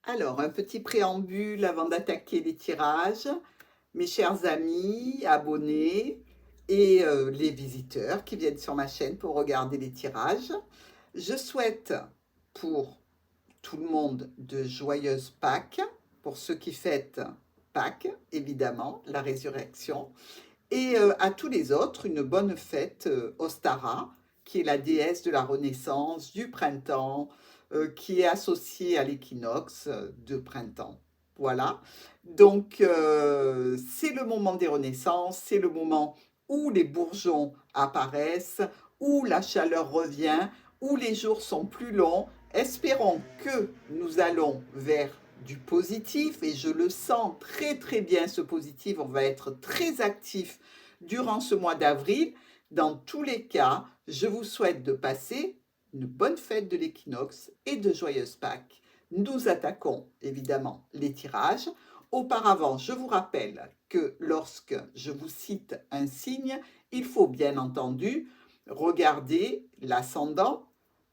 Alors, un petit préambule avant d'attaquer les tirages. Mes chers amis, abonnés et les visiteurs qui viennent sur ma chaîne pour regarder les tirages. Je souhaite pour tout le monde de joyeuses Pâques, pour ceux qui fêtent Pâques, évidemment, la résurrection, et à tous les autres, une bonne fête Ostara, qui est la déesse de la renaissance, du printemps, qui est associée à l'équinoxe de printemps. Voilà. Donc, c'est le moment des renaissances, c'est le moment où les bourgeons apparaissent, où la chaleur revient, où les jours sont plus longs. Espérons que nous allons vers du positif et je le sens très très bien ce positif. On va être très actif durant ce mois d'avril. Dans tous les cas, je vous souhaite de passer une bonne fête de l'équinoxe et de joyeuses Pâques. Nous attaquons évidemment les tirages. Auparavant, je vous rappelle que lorsque je vous cite un signe, il faut bien entendu regarder l'ascendant.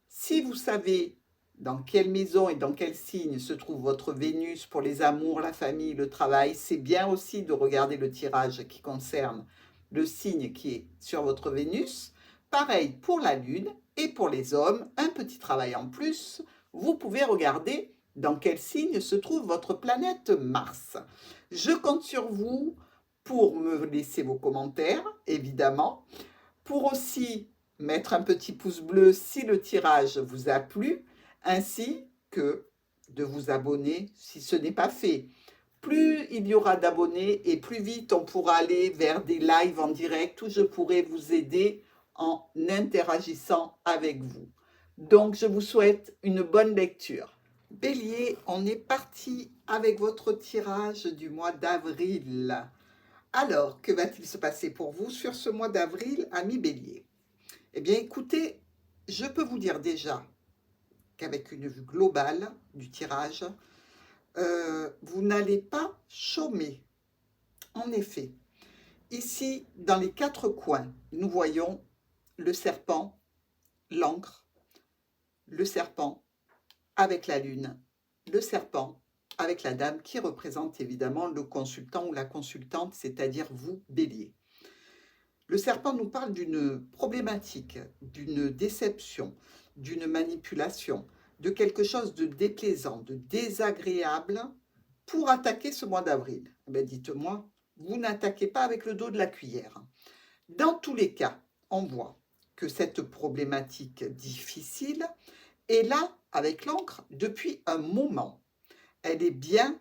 Si vous savez dans quelle maison et dans quel signe se trouve votre Vénus pour les amours, la famille, le travail, c'est bien aussi de regarder le tirage qui concerne le signe qui est sur votre Vénus. Pareil pour la Lune et pour les hommes, un petit travail en plus, vous pouvez regarder dans quel signe se trouve votre planète Mars. Je compte sur vous pour me laisser vos commentaires, évidemment, pour aussi mettre un petit pouce bleu si le tirage vous a plu, ainsi que de vous abonner si ce n'est pas fait. Plus il y aura d'abonnés et plus vite on pourra aller vers des lives en direct où je pourrai vous aider en interagissant avec vous. Donc, je vous souhaite une bonne lecture. Bélier, on est parti avec votre tirage du mois d'avril. Alors, que va-t-il se passer pour vous sur ce mois d'avril, ami Bélier? Eh bien, écoutez, je peux vous dire déjà qu'avec une vue globale du tirage, vous n'allez pas chômer. En effet, ici, dans les quatre coins, nous voyons le serpent, l'encre, le serpent avec la lune, le serpent avec la dame qui représente évidemment le consultant ou la consultante, c'est-à-dire vous, Bélier. Le serpent nous parle d'une problématique, d'une déception, d'une manipulation, de quelque chose de déplaisant, de désagréable pour attaquer ce mois d'avril. Ben dites-moi, vous n'attaquez pas avec le dos de la cuillère. Dans tous les cas, on voit que cette problématique difficile est là avec l'encre depuis un moment. Elle est bien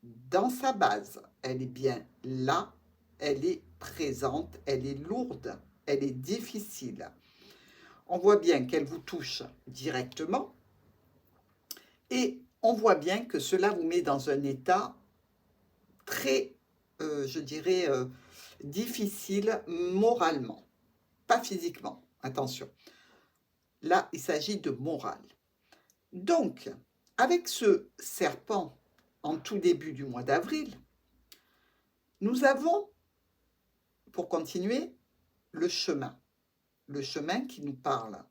dans sa base, elle est bien là, elle est présente, elle est lourde, elle est difficile. On voit bien qu'elle vous touche directement et on voit bien que cela vous met dans un état très, je dirais, difficile moralement, pas physiquement, attention. Là, il s'agit de morale. Donc, avec ce serpent en tout début du mois d'avril, nous avons, pour continuer, le chemin. Le chemin qui nous parle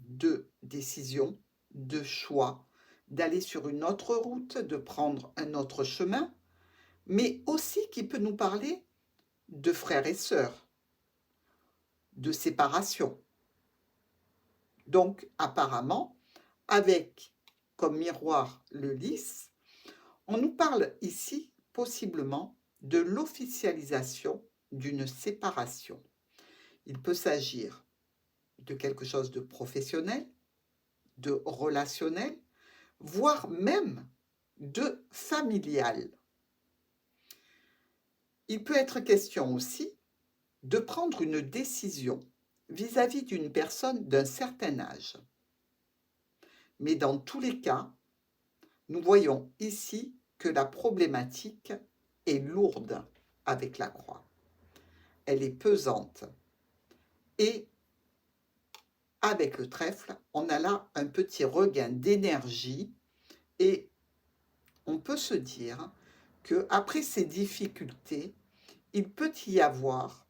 de décision, de choix, d'aller sur une autre route, de prendre un autre chemin, mais aussi qui peut nous parler de frères et sœurs, de séparation. Donc, apparemment, avec comme miroir le lys, on nous parle ici possiblement de l'officialisation d'une séparation. Il peut s'agir de quelque chose de professionnel, de relationnel, voire même de familial. Il peut être question aussi de prendre une décision vis-à-vis d'une personne d'un certain âge. Mais dans tous les cas, nous voyons ici que la problématique est lourde avec la croix. Elle est pesante. Et avec le trèfle, on a là un petit regain d'énergie et on peut se dire qu'après ces difficultés, il peut y avoir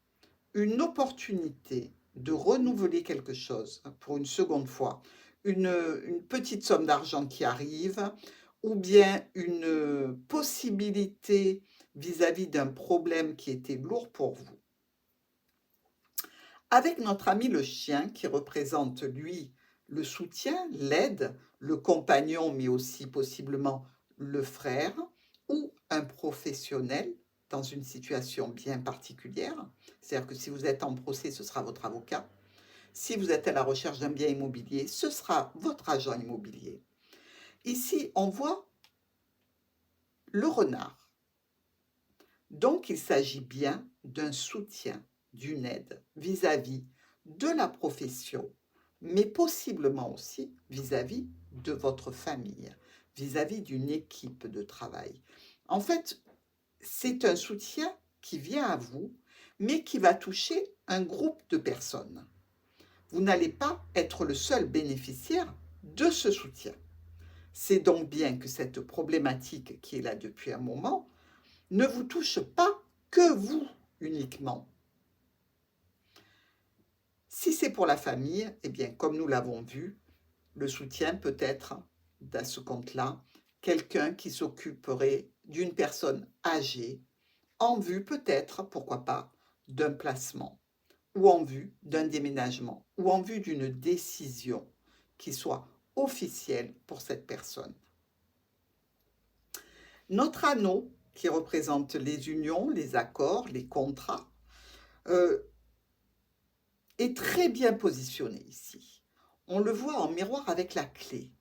une opportunité de renouveler quelque chose pour une seconde fois. Une petite somme d'argent qui arrive ou bien une possibilité vis-à-vis d'un problème qui était lourd pour vous. Avec notre ami le chien qui représente, lui, le soutien, l'aide, le compagnon, mais aussi possiblement le frère ou un professionnel dans une situation bien particulière. C'est-à-dire que si vous êtes en procès, ce sera votre avocat. Si vous êtes à la recherche d'un bien immobilier, ce sera votre agent immobilier. Ici, on voit le renard. Donc, il s'agit bien d'un soutien, d'une aide vis-à-vis de la profession, mais possiblement aussi vis-à-vis de votre famille, vis-à-vis d'une équipe de travail. En fait, c'est un soutien qui vient à vous, mais qui va toucher un groupe de personnes. Vous n'allez pas être le seul bénéficiaire de ce soutien. C'est donc bien que cette problématique qui est là depuis un moment ne vous touche pas que vous uniquement. Si c'est pour la famille, eh bien, comme nous l'avons vu, le soutien peut être, à ce compte-là, quelqu'un qui s'occuperait d'une personne âgée, en vue peut-être, pourquoi pas, d'un placement, ou en vue d'un déménagement, ou en vue d'une décision qui soit officielle pour cette personne. Notre anneau, qui représente les unions, les accords, les contrats, est très bien positionné ici. On le voit en miroir avec la clé.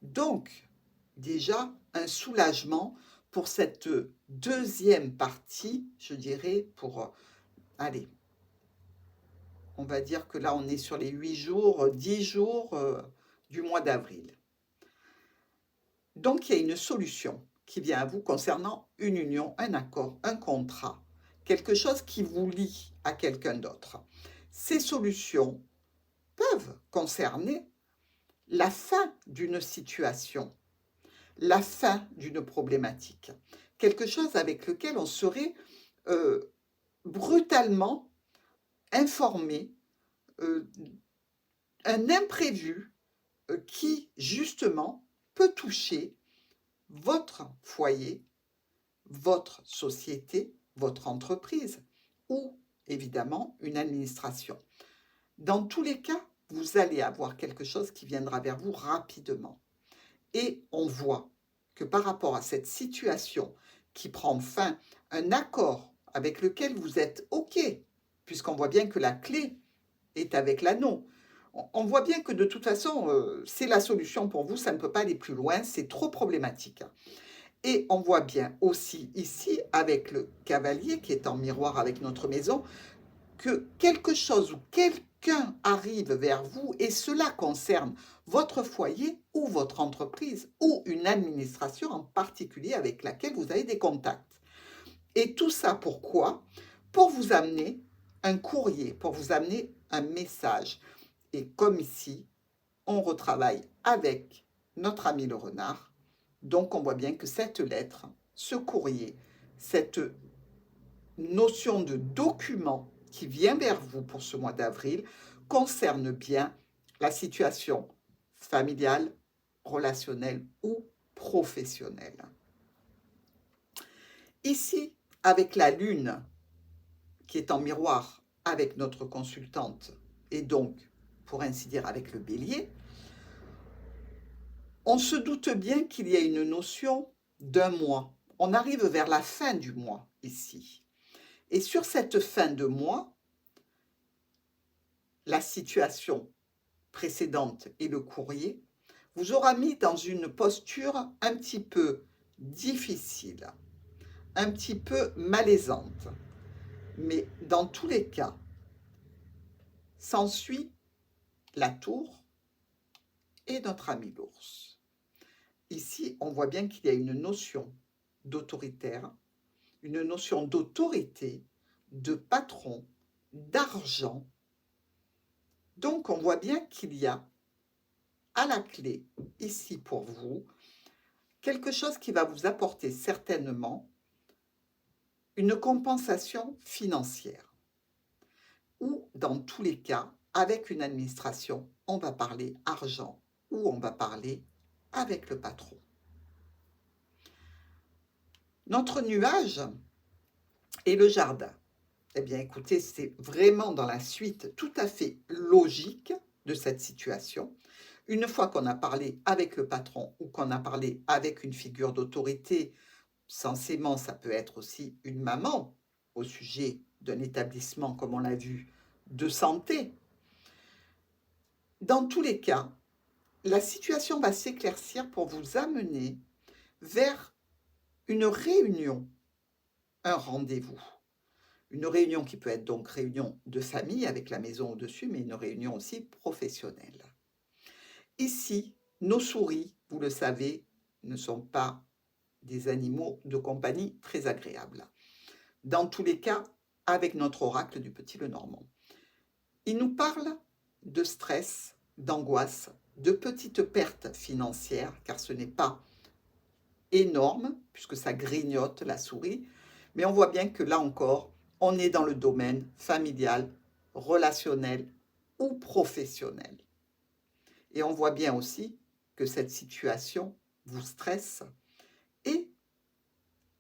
Donc, déjà, un soulagement pour cette deuxième partie, je dirais, pour, allez, on va dire que là, on est sur les 8 jours, 10 jours du mois d'avril. Donc, il y a une solution qui vient à vous concernant une union, un accord, un contrat, quelque chose qui vous lie à quelqu'un d'autre. Ces solutions peuvent concerner la fin d'une situation, la fin d'une problématique, quelque chose avec lequel on serait brutalement informé, un imprévu qui, justement, peut toucher votre foyer, votre société, votre entreprise ou, évidemment, une administration. Dans tous les cas, vous allez avoir quelque chose qui viendra vers vous rapidement. Et on voit que par rapport à cette situation qui prend fin, un accord avec lequel vous êtes OK, puisqu'on voit bien que la clé est avec l'anneau. On voit bien que de toute façon, c'est la solution pour vous, ça ne peut pas aller plus loin, c'est trop problématique. Et on voit bien aussi ici, avec le cavalier qui est en miroir avec notre maison, que quelque chose ou quelqu'un arrive vers vous et cela concerne votre foyer ou votre entreprise ou une administration en particulier avec laquelle vous avez des contacts. Et tout ça pourquoi? Pour vous amener un courrier, pour vous amener un message. Et comme ici, on retravaille avec notre ami le renard, donc on voit bien que cette lettre, ce courrier, cette notion de document qui vient vers vous pour ce mois d'avril concerne bien la situation familiale, relationnelle ou professionnelle. Ici, avec la lune qui est en miroir avec notre consultante et donc, pour ainsi dire, avec le bélier, on se doute bien qu'il y a une notion d'un mois. On arrive vers la fin du mois ici. Et sur cette fin de mois, la situation précédente et le courrier vous aura mis dans une posture un petit peu difficile, un petit peu malaisante. Mais dans tous les cas, s'ensuit la tour et notre ami l'ours. Ici, on voit bien qu'il y a une notion d'autoritaire, une notion d'autorité, de patron, d'argent. Donc, on voit bien qu'il y a à la clé, ici pour vous, quelque chose qui va vous apporter certainement une compensation financière. Ou, dans tous les cas, avec une administration, on va parler argent ou on va parler avec le patron. Notre nuage est le jardin. Eh bien, écoutez, c'est vraiment dans la suite tout à fait logique de cette situation. Une fois qu'on a parlé avec le patron ou qu'on a parlé avec une figure d'autorité, censément, ça peut être aussi une maman au sujet d'un établissement, comme on l'a vu, de santé. Dans tous les cas, la situation va s'éclaircir pour vous amener vers une réunion, un rendez-vous. Une réunion qui peut être donc réunion de famille avec la maison au-dessus, mais une réunion aussi professionnelle. Ici, nos souris, vous le savez, ne sont pas des animaux de compagnie très agréables. Dans tous les cas, avec notre oracle du Petit Lenormand. Il nous parle de stress, d'angoisse, de petites pertes financières, car ce n'est pas énorme, puisque ça grignote la souris, mais on voit bien que là encore, on est dans le domaine familial, relationnel ou professionnel. Et on voit bien aussi que cette situation vous stresse et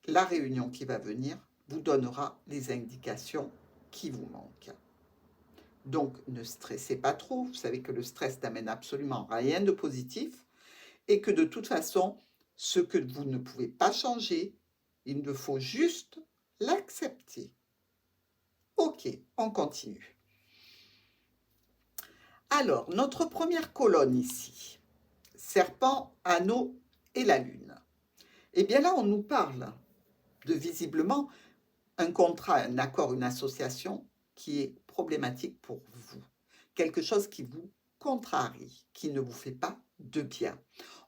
la réunion qui va venir vous donnera les indications qui vous manquent. Donc, ne stressez pas trop. Vous savez que le stress n'amène absolument rien de positif et que de toute façon, ce que vous ne pouvez pas changer, il ne faut juste l'accepter. Ok, on continue. Alors, notre première colonne ici, serpent, anneau et la lune. Eh bien là, on nous parle de visiblement un contrat, un accord, une association qui est problématique pour vous. Quelque chose qui vous contrarie, qui ne vous fait pas de bien.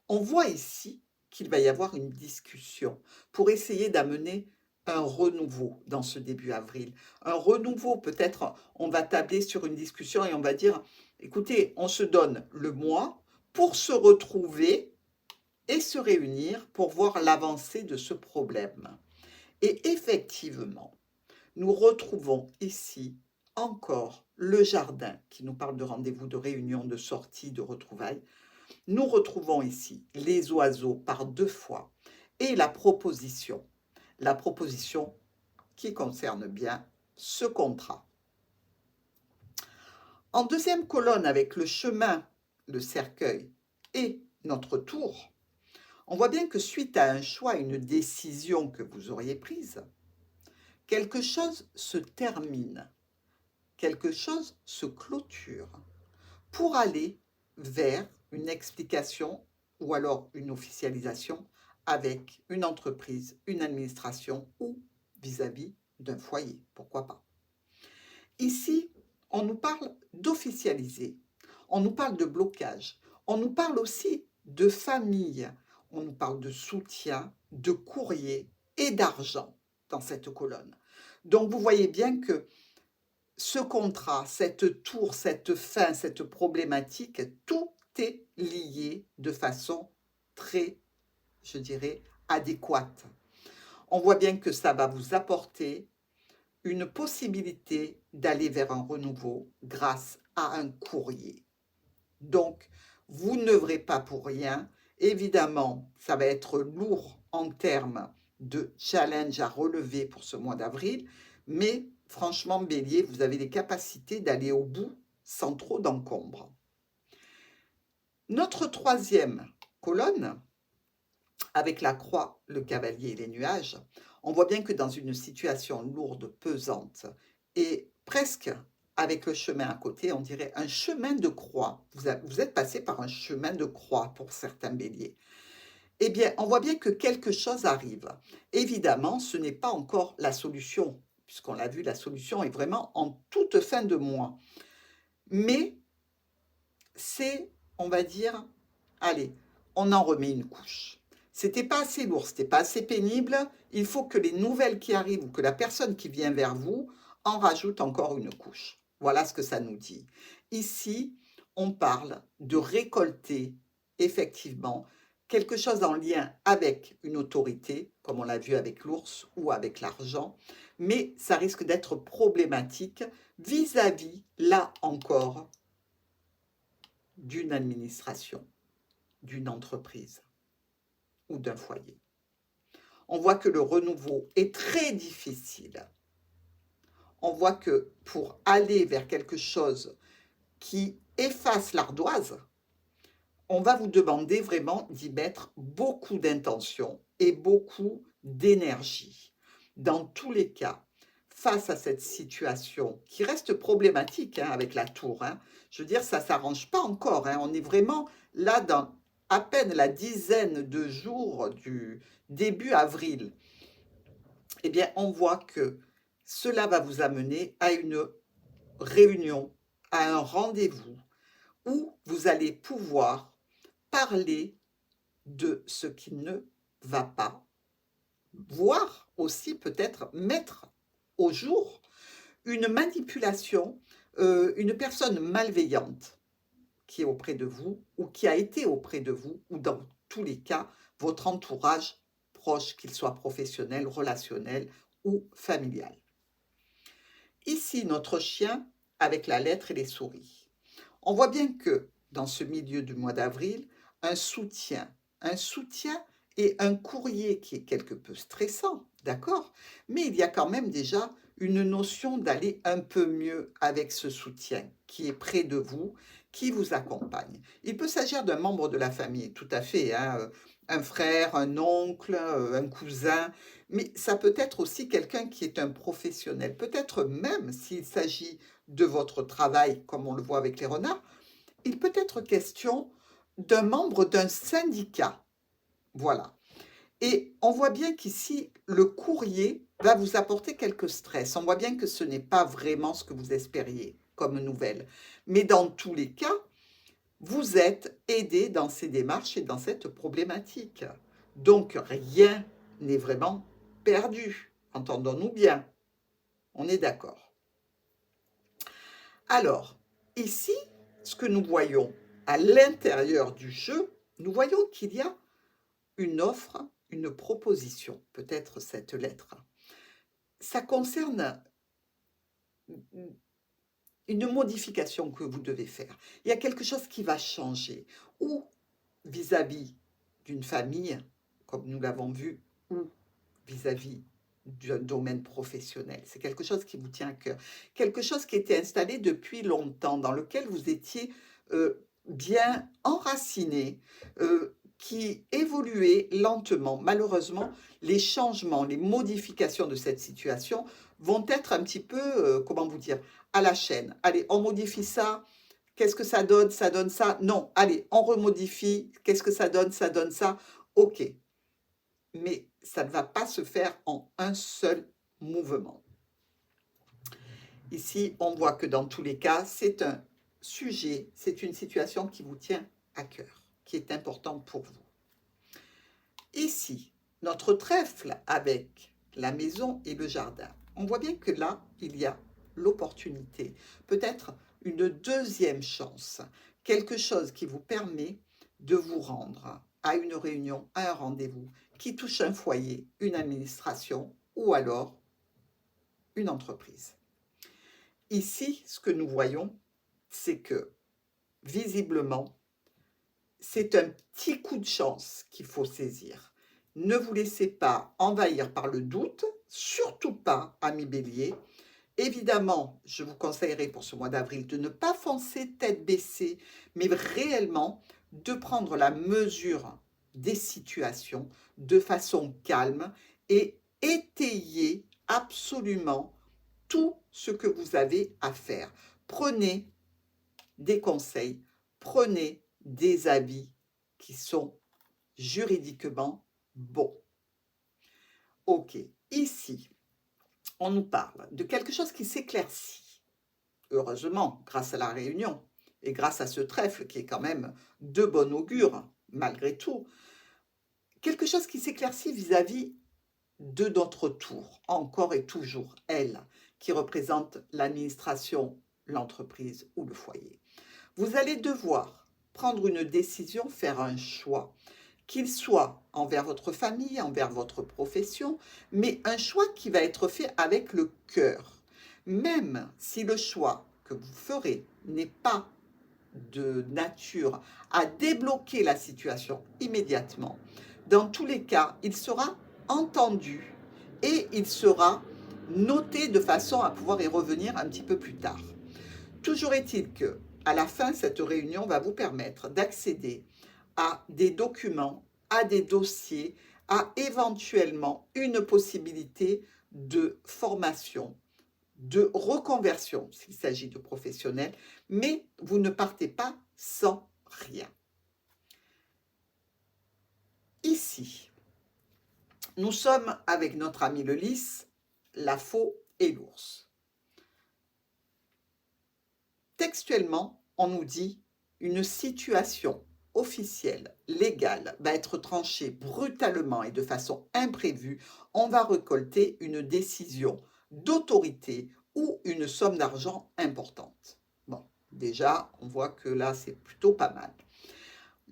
On voit ici qu'il va y avoir une discussion pour essayer d'amener un renouveau dans ce début avril. Un renouveau, peut-être, on va tabler sur une discussion et on va dire, écoutez, on se donne le mois pour se retrouver et se réunir pour voir l'avancée de ce problème. Et effectivement, nous retrouvons ici encore le jardin qui nous parle de rendez-vous, de réunion, de sortie, de retrouvailles. Nous retrouvons ici les oiseaux par 2 fois et la proposition qui concerne bien ce contrat. En deuxième colonne, avec le chemin, le cercueil et notre tour, on voit bien que suite à un choix, une décision que vous auriez prise, quelque chose se termine, quelque chose se clôture pour aller vers une explication ou alors une officialisation avec une entreprise, une administration ou vis-à-vis d'un foyer, pourquoi pas. Ici, on nous parle d'officialiser, on nous parle de blocage, on nous parle aussi de famille, on nous parle de soutien, de courrier et d'argent dans cette colonne. Donc vous voyez bien que ce contrat, cette tour, cette fin, cette problématique, tout est lié de façon très, je dirais, adéquate. On voit bien que ça va vous apporter une possibilité d'aller vers un renouveau grâce à un courrier. Donc, vous n'œuvrez pas pour rien. Évidemment, ça va être lourd en termes de challenge à relever pour ce mois d'avril, mais franchement, Bélier, vous avez les capacités d'aller au bout sans trop d'encombre. Notre troisième colonne, avec la croix, le cavalier et les nuages, on voit bien que dans une situation lourde, pesante et presque avec le chemin à côté, on dirait un chemin de croix. Vous êtes passé par un chemin de croix pour certains béliers. Eh bien, on voit bien que quelque chose arrive. Évidemment, ce n'est pas encore la solution, puisqu'on l'a vu, la solution est vraiment en toute fin de mois. Mais c'est, on va dire, allez, on en remet une couche. C'était pas assez lourd, c'était pas assez pénible. Il faut que les nouvelles qui arrivent ou que la personne qui vient vers vous en rajoute encore une couche. Voilà ce que ça nous dit. Ici, on parle de récolter effectivement quelque chose en lien avec une autorité, comme on l'a vu avec l'ours ou avec l'argent, mais ça risque d'être problématique vis-à-vis, là encore, d'une administration, d'une entreprise ou d'un foyer. On voit que le renouveau est très difficile. On voit que pour aller vers quelque chose qui efface l'ardoise, on va vous demander vraiment d'y mettre beaucoup d'intention et beaucoup d'énergie. Dans tous les cas, face à cette situation qui reste problématique avec la tour, je veux dire, ça ne s'arrange pas encore. On est vraiment là dans à peine la dizaine de jours du début avril. Eh bien, on voit que cela va vous amener à une réunion, à un rendez-vous où vous allez pouvoir parler de ce qui ne va pas, voire aussi peut-être mettre au jour une manipulation, une personne malveillante qui est auprès de vous ou qui a été auprès de vous, ou dans tous les cas, votre entourage proche, qu'il soit professionnel, relationnel ou familial. Ici, notre chien avec la lettre et les souris. On voit bien que dans ce milieu du mois d'avril, un soutien et un courrier qui est quelque peu stressant, d'accord? Mais il y a quand même déjà une notion d'aller un peu mieux avec ce soutien qui est près de vous, qui vous accompagne. Il peut s'agir d'un membre de la famille, tout à fait, un frère, un oncle, un cousin, mais ça peut être aussi quelqu'un qui est un professionnel. Peut-être même s'il s'agit de votre travail, comme on le voit avec les renards, il peut être question d'un membre d'un syndicat. Voilà. Et on voit bien qu'ici, le courrier va vous apporter quelques stress. On voit bien que ce n'est pas vraiment ce que vous espériez comme nouvelle. Mais dans tous les cas, vous êtes aidé dans ces démarches et dans cette problématique. Donc, rien n'est vraiment perdu. Entendons-nous bien. On est d'accord. Alors, ici, ce que nous voyons à l'intérieur du jeu, nous voyons qu'il y a une offre, une proposition, peut-être cette lettre. Ça concerne une modification que vous devez faire. Il y a quelque chose qui va changer, ou vis-à-vis d'une famille, comme nous l'avons vu, ou vis-à-vis d'un domaine professionnel. C'est quelque chose qui vous tient à cœur. Quelque chose qui était installé depuis longtemps, dans lequel vous étiez bien enraciné, qui évoluait lentement. Malheureusement, les changements, les modifications de cette situation vont être un petit peu, comment vous dire, à la chaîne. Allez, on modifie ça. Qu'est-ce que ça donne? Ça donne ça? Non. Allez, on remodifie. Qu'est-ce que ça donne? Ça donne ça. OK. Mais ça ne va pas se faire en un seul mouvement. Ici, on voit que dans tous les cas, c'est un sujet, c'est une situation qui vous tient à cœur, qui est importante pour vous. Ici, notre trèfle avec la maison et le jardin. On voit bien que là, il y a l'opportunité, peut-être une deuxième chance, quelque chose qui vous permet de vous rendre à une réunion, à un rendez-vous qui touche un foyer, une administration ou alors une entreprise. Ici, ce que nous voyons, c'est que visiblement, c'est un petit coup de chance qu'il faut saisir. Ne vous laissez pas envahir par le doute, surtout pas, ami Bélier. Évidemment, je vous conseillerais pour ce mois d'avril de ne pas foncer tête baissée, mais réellement de prendre la mesure des situations de façon calme et étayer absolument tout ce que vous avez à faire. Prenez des conseils, prenez des avis qui sont juridiquement bons. Ok, ici, on nous parle de quelque chose qui s'éclaircit. Heureusement, grâce à la réunion et grâce à ce trèfle qui est quand même de bon augure, malgré tout, quelque chose qui s'éclaircit vis-à-vis de notre tour, encore et toujours, elle, qui représente l'administration, l'entreprise ou le foyer. Vous allez devoir prendre une décision, faire un choix, qu'il soit envers votre famille, envers votre profession, mais un choix qui va être fait avec le cœur. Même si le choix que vous ferez n'est pas de nature à débloquer la situation immédiatement, dans tous les cas, il sera entendu et il sera noté de façon à pouvoir y revenir un petit peu plus tard. Toujours est-il que, à la fin, cette réunion va vous permettre d'accéder à des documents, à des dossiers, à éventuellement une possibilité de formation, de reconversion s'il s'agit de professionnels, mais vous ne partez pas sans rien. Ici, nous sommes avec notre ami le lys, la faux et l'ours. Textuellement, on nous dit une situation officielle, légale, va être tranchée brutalement et de façon imprévue. On va récolter une décision d'autorité ou une somme d'argent importante. Bon, déjà, on voit que là, c'est plutôt pas mal.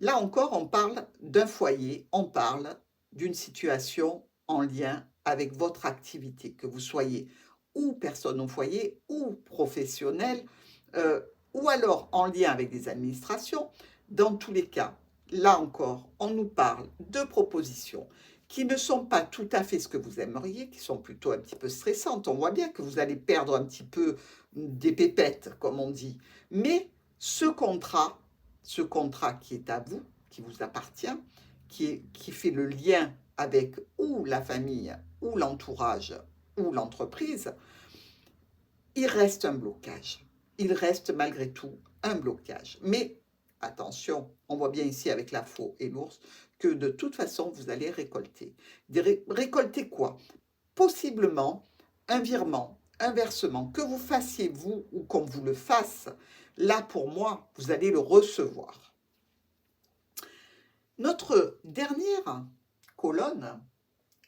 Là encore, on parle d'un foyer, on parle d'une situation en lien avec votre activité, que vous soyez ou personne au foyer ou professionnel, ou alors en lien avec des administrations. Dans tous les cas, là encore, on nous parle de propositions qui ne sont pas tout à fait ce que vous aimeriez, qui sont plutôt un petit peu stressantes. On voit bien que vous allez perdre un petit peu des pépettes, comme on dit. Mais ce contrat qui est à vous, qui vous appartient, qui fait le lien avec ou la famille, ou l'entourage, ou l'entreprise, il reste un blocage. Il reste malgré tout un blocage. Mais attention, on voit bien ici avec la faux et l'ours que de toute façon, vous allez récolter. Récolter quoi? Possiblement un virement, un versement, que vous fassiez vous ou qu'on vous le fasse. Là, pour moi, vous allez le recevoir. Notre dernière colonne,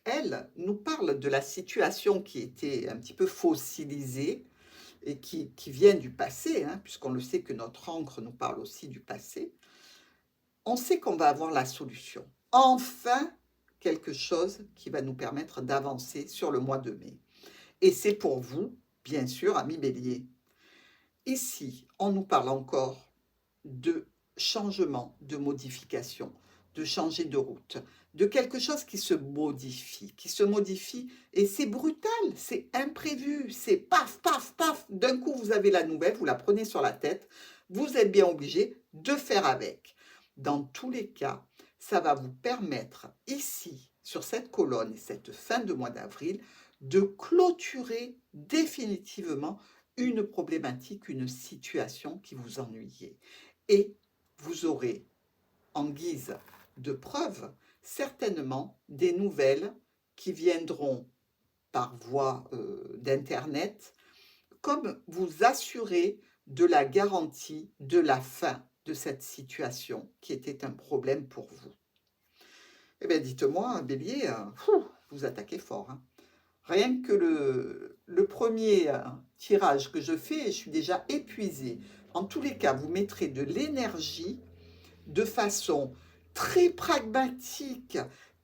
elle, nous parle de la situation qui était un petit peu fossilisée et qui vient du passé, hein, puisqu'on le sait que notre encre nous parle aussi du passé. On sait qu'on va avoir la solution. Enfin, quelque chose qui va nous permettre d'avancer sur le mois de mai. Et c'est pour vous, bien sûr, amis Bélier. Ici, on nous parle encore de changement, de modification, de changer de route, de quelque chose qui se modifie, et c'est brutal, c'est imprévu, c'est paf, paf, paf, d'un coup vous avez la nouvelle, vous la prenez sur la tête, vous êtes bien obligé de faire avec. Dans tous les cas, ça va vous permettre ici, sur cette colonne et cette fin de mois d'avril, de clôturer définitivement une problématique, une situation qui vous ennuyait. Et vous aurez, en guise de preuve, certainement des nouvelles qui viendront par voie d'Internet, comme vous assurer de la garantie de la fin de cette situation qui était un problème pour vous. Eh bien, dites-moi, Bélier, vous attaquez fort, hein. Rien que le premier tirage que je fais, je suis déjà épuisée. En tous les cas, vous mettrez de l'énergie de façon très pragmatique,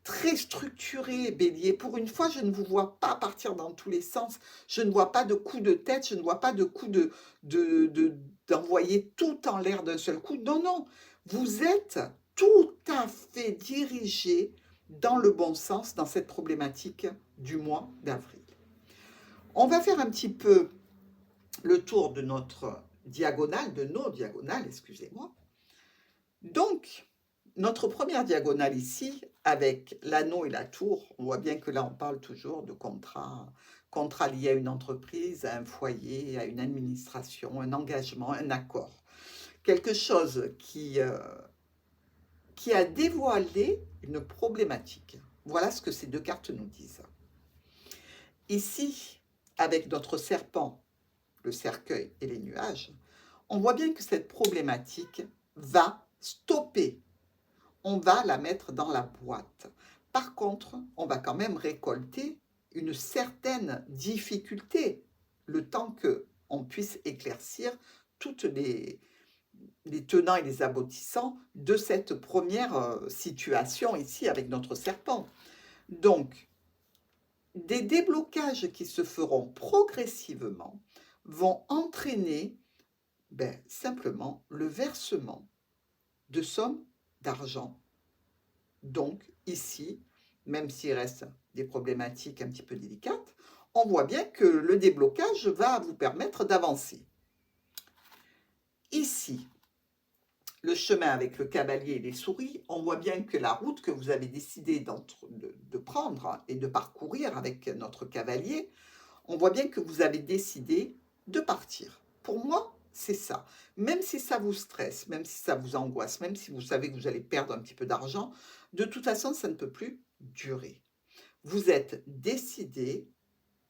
très structurée, Bélier. Pour une fois, je ne vous vois pas partir dans tous les sens. Je ne vois pas de coup de tête, je ne vois pas de coup d'envoyer tout en l'air d'un seul coup. Non, non, vous êtes tout à fait dirigé dans le bon sens dans cette problématique du mois d'avril. On va faire un petit peu le tour de notre diagonale, de nos diagonales, excusez-moi. Donc, notre première diagonale ici, avec l'anneau et la tour, on voit bien que là, on parle toujours de contrat lié à une entreprise, à un foyer, à une administration, un engagement, un accord. Quelque chose qui a dévoilé une problématique. Voilà ce que ces deux cartes nous disent. Ici, avec notre serpent, le cercueil et les nuages, on voit bien que cette problématique va stopper. On va la mettre dans la boîte. Par contre, on va quand même récolter une certaine difficulté, le temps qu'on puisse éclaircir toutes les tenants et les aboutissants de cette première situation ici avec notre serpent. Donc, des déblocages qui se feront progressivement vont entraîner simplement le versement de sommes d'argent. Donc, ici, même s'il reste des problématiques un petit peu délicates, on voit bien que le déblocage va vous permettre d'avancer. Ici, le chemin avec le cavalier et les souris, on voit bien que la route que vous avez décidé de prendre et de parcourir avec notre cavalier, on voit bien que vous avez décidé de partir. Pour moi, c'est ça. Même si ça vous stresse, même si ça vous angoisse, même si vous savez que vous allez perdre un petit peu d'argent, de toute façon, ça ne peut plus durer. Vous êtes décidé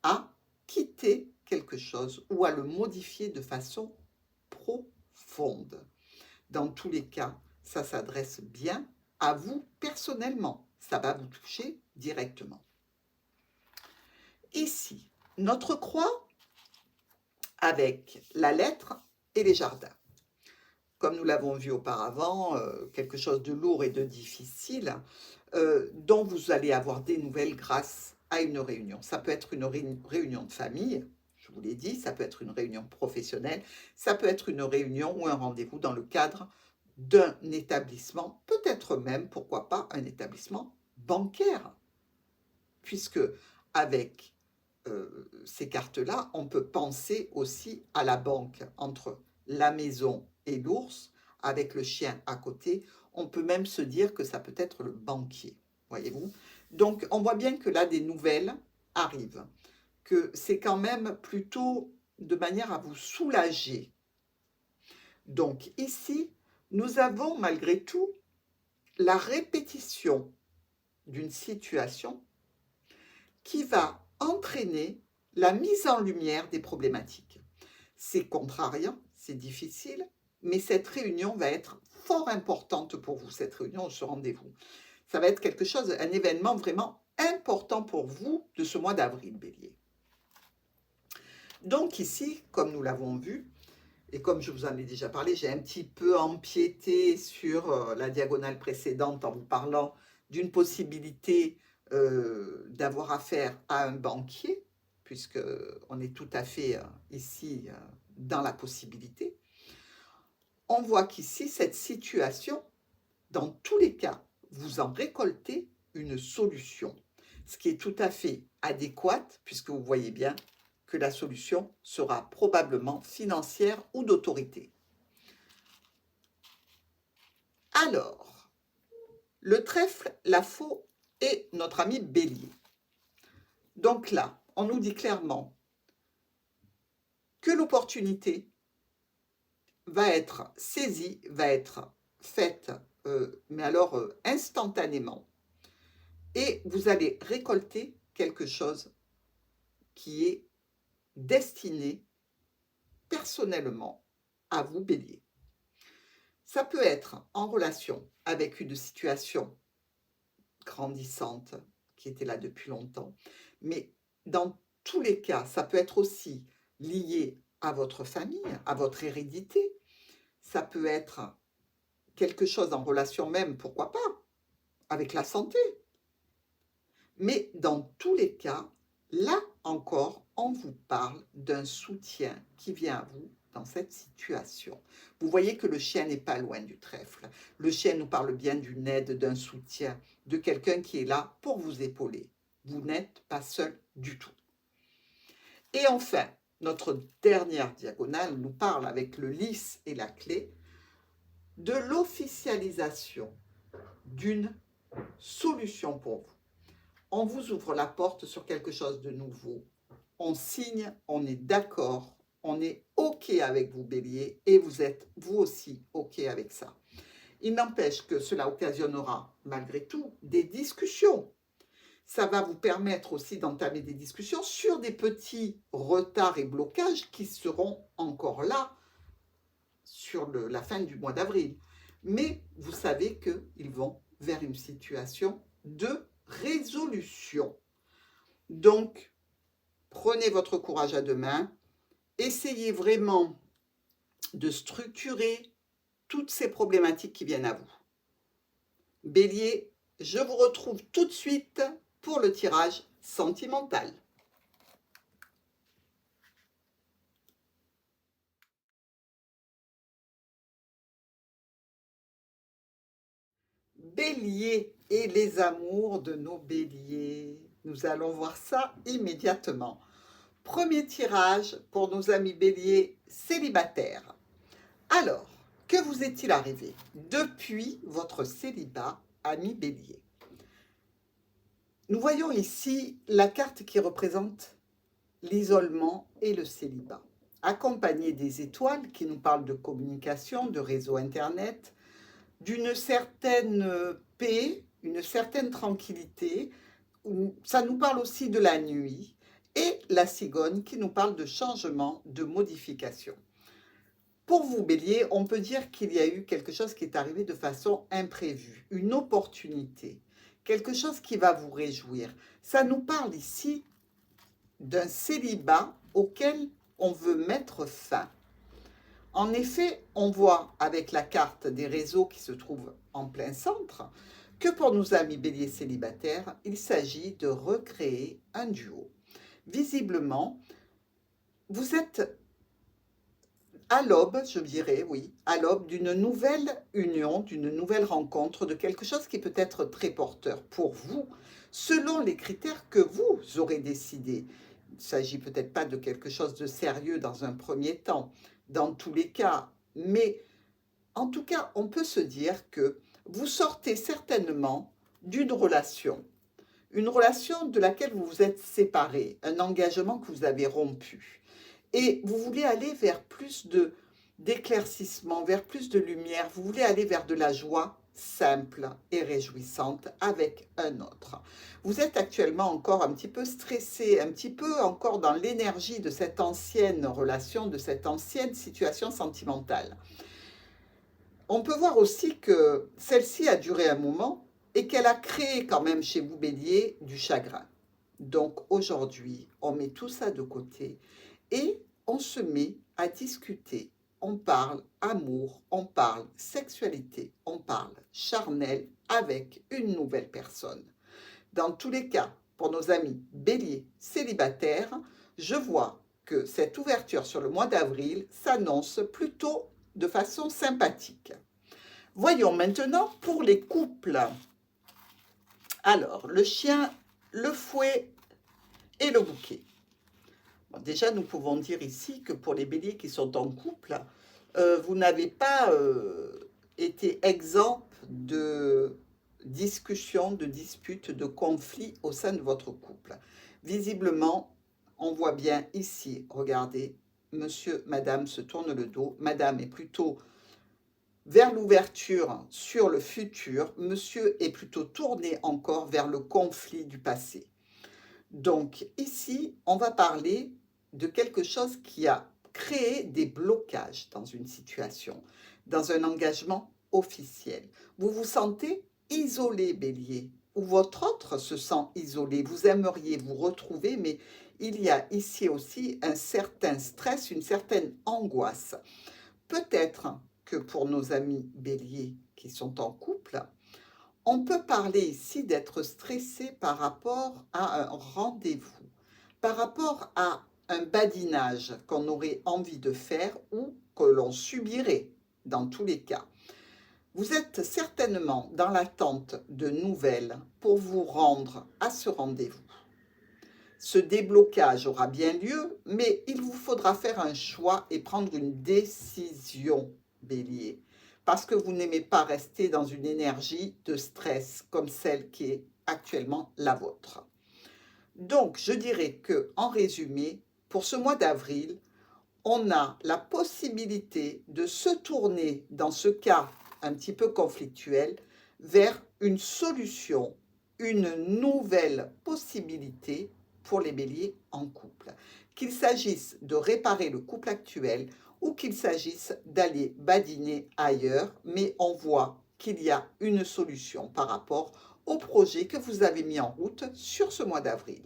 à quitter quelque chose ou à le modifier de façon profonde. Dans tous les cas, ça s'adresse bien à vous personnellement. Ça va vous toucher directement. Ici, notre croix avec la lettre et les jardins. Comme nous l'avons vu auparavant, quelque chose de lourd et de difficile, dont vous allez avoir des nouvelles grâce à une réunion. Ça peut être une réunion de famille, je vous l'ai dit, ça peut être une réunion professionnelle, ça peut être une réunion ou un rendez-vous dans le cadre d'un établissement, peut-être même, pourquoi pas, un établissement bancaire. Puisque avec ces cartes-là, on peut penser aussi à la banque entre la maison et l'ours, avec le chien à côté. On peut même se dire que ça peut être le banquier, voyez-vous. Donc, on voit bien que là, des nouvelles arrivent, que c'est quand même plutôt de manière à vous soulager. Donc, ici, nous avons malgré tout la répétition d'une situation qui va entraîner la mise en lumière des problématiques. C'est contrariant, c'est difficile, mais cette réunion va être fort importante pour vous, cette réunion, ce rendez-vous. Ça va être quelque chose, un événement vraiment important pour vous de ce mois d'avril, Bélier. Donc ici, comme nous l'avons vu, et comme je vous en ai déjà parlé, j'ai un petit peu empiété sur la diagonale précédente en vous parlant d'une possibilité d'avoir affaire à un banquier, puisqu'on est tout à fait ici dans la possibilité. On voit qu'ici, cette situation, dans tous les cas, vous en récoltez une solution, ce qui est tout à fait adéquat, puisque vous voyez bien que la solution sera probablement financière ou d'autorité. Alors, le trèfle, la faux et notre ami Bélier. Donc là, on nous dit clairement que l'opportunité va être saisie, va être faite, mais alors instantanément. Et vous allez récolter quelque chose qui est destiné personnellement à vous, Bélier. Ça peut être en relation avec une situation grandissante qui était là depuis longtemps, mais dans tous les cas, ça peut être aussi lié à votre famille, à votre hérédité. Ça peut être quelque chose en relation même, pourquoi pas, avec la santé. Mais dans tous les cas, là encore, on vous parle d'un soutien qui vient à vous dans cette situation. Vous voyez que le chien n'est pas loin du trèfle. Le chien nous parle bien d'une aide, d'un soutien, de quelqu'un qui est là pour vous épauler. Vous n'êtes pas seul du tout. Et enfin, notre dernière diagonale nous parle avec le lys et la clé de l'officialisation d'une solution pour vous. On vous ouvre la porte sur quelque chose de nouveau. On signe, on est d'accord, on est OK avec vous, Bélier, et vous êtes vous aussi OK avec ça. Il n'empêche que cela occasionnera, malgré tout, des discussions. Ça va vous permettre aussi d'entamer des discussions sur des petits retards et blocages qui seront encore là sur la fin du mois d'avril. Mais vous savez qu'ils vont vers une situation de résolution. Donc, prenez votre courage à deux mains, essayez vraiment de structurer toutes ces problématiques qui viennent à vous. Bélier, je vous retrouve tout de suite pour le tirage sentimental. Bélier et les amours de nos béliers. Nous allons voir ça immédiatement. Premier tirage pour nos amis béliers célibataires. Alors, que vous est-il arrivé depuis votre célibat, ami bélier? Nous voyons ici la carte qui représente l'isolement et le célibat, accompagné des étoiles qui nous parlent de communication, de réseau Internet, d'une certaine paix, une certaine tranquillité. Ça nous parle aussi de la nuit, et la cigogne qui nous parle de changement, de modification. Pour vous, Bélier, on peut dire qu'il y a eu quelque chose qui est arrivé de façon imprévue, une opportunité, quelque chose qui va vous réjouir. Ça nous parle ici d'un célibat auquel on veut mettre fin. En effet, on voit avec la carte des réseaux qui se trouve en plein centre que pour nos amis béliers célibataires, il s'agit de recréer un duo. Visiblement, vous êtes à l'aube, je dirais, oui, à l'aube d'une nouvelle union, d'une nouvelle rencontre, de quelque chose qui peut être très porteur pour vous, selon les critères que vous aurez décidés. Il ne s'agit peut-être pas de quelque chose de sérieux dans un premier temps, dans tous les cas, mais en tout cas, on peut se dire que vous sortez certainement d'une relation, une relation de laquelle vous vous êtes séparé, un engagement que vous avez rompu. Et vous voulez aller vers plus d'éclaircissement, vers plus de lumière, vous voulez aller vers de la joie simple et réjouissante avec un autre. Vous êtes actuellement encore un petit peu stressé, un petit peu encore dans l'énergie de cette ancienne relation, de cette ancienne situation sentimentale. On peut voir aussi que celle-ci a duré un moment et qu'elle a créé quand même chez vous, Bélier, du chagrin. Donc aujourd'hui, on met tout ça de côté et on se met à discuter. On parle amour, on parle sexualité, on parle charnel avec une nouvelle personne. Dans tous les cas, pour nos amis béliers célibataires, je vois que cette ouverture sur le mois d'avril s'annonce plutôt de façon sympathique. Voyons maintenant pour les couples. Alors, le chien, le fouet et le bouquet. Bon, déjà, nous pouvons dire ici que pour les béliers qui sont en couple, vous n'avez pas été exempt de discussions, de disputes, de conflits au sein de votre couple. Visiblement, on voit bien ici, regardez, monsieur, madame se tournent le dos. Madame est plutôt vers l'ouverture sur le futur. Monsieur est plutôt tourné encore vers le conflit du passé. Donc ici, on va parler de quelque chose qui a créé des blocages dans une situation, dans un engagement officiel. Vous vous sentez isolé, Bélier, ou votre autre se sent isolé. Vous aimeriez vous retrouver, mais il y a ici aussi un certain stress, une certaine angoisse. Peut-être que pour nos amis Béliers qui sont en couple, on peut parler ici d'être stressé par rapport à un rendez-vous, par rapport à un badinage qu'on aurait envie de faire ou que l'on subirait dans tous les cas. Vous êtes certainement dans l'attente de nouvelles pour vous rendre à ce rendez-vous. Ce déblocage aura bien lieu, mais il vous faudra faire un choix et prendre une décision, Bélier, parce que vous n'aimez pas rester dans une énergie de stress comme celle qui est actuellement la vôtre. Donc, je dirais que, en résumé, pour ce mois d'avril, on a la possibilité de se tourner, dans ce cas un petit peu conflictuel, vers une solution, une nouvelle possibilité pour les béliers en couple. Qu'il s'agisse de réparer le couple actuel ou qu'il s'agisse d'aller badiner ailleurs, mais on voit qu'il y a une solution par rapport au projet que vous avez mis en route sur ce mois d'avril.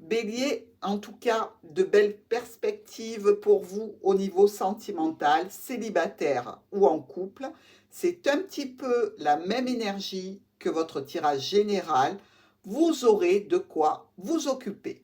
Bélier, en tout cas, de belles perspectives pour vous au niveau sentimental, célibataire ou en couple. C'est un petit peu la même énergie que votre tirage général. Vous aurez de quoi vous occuper.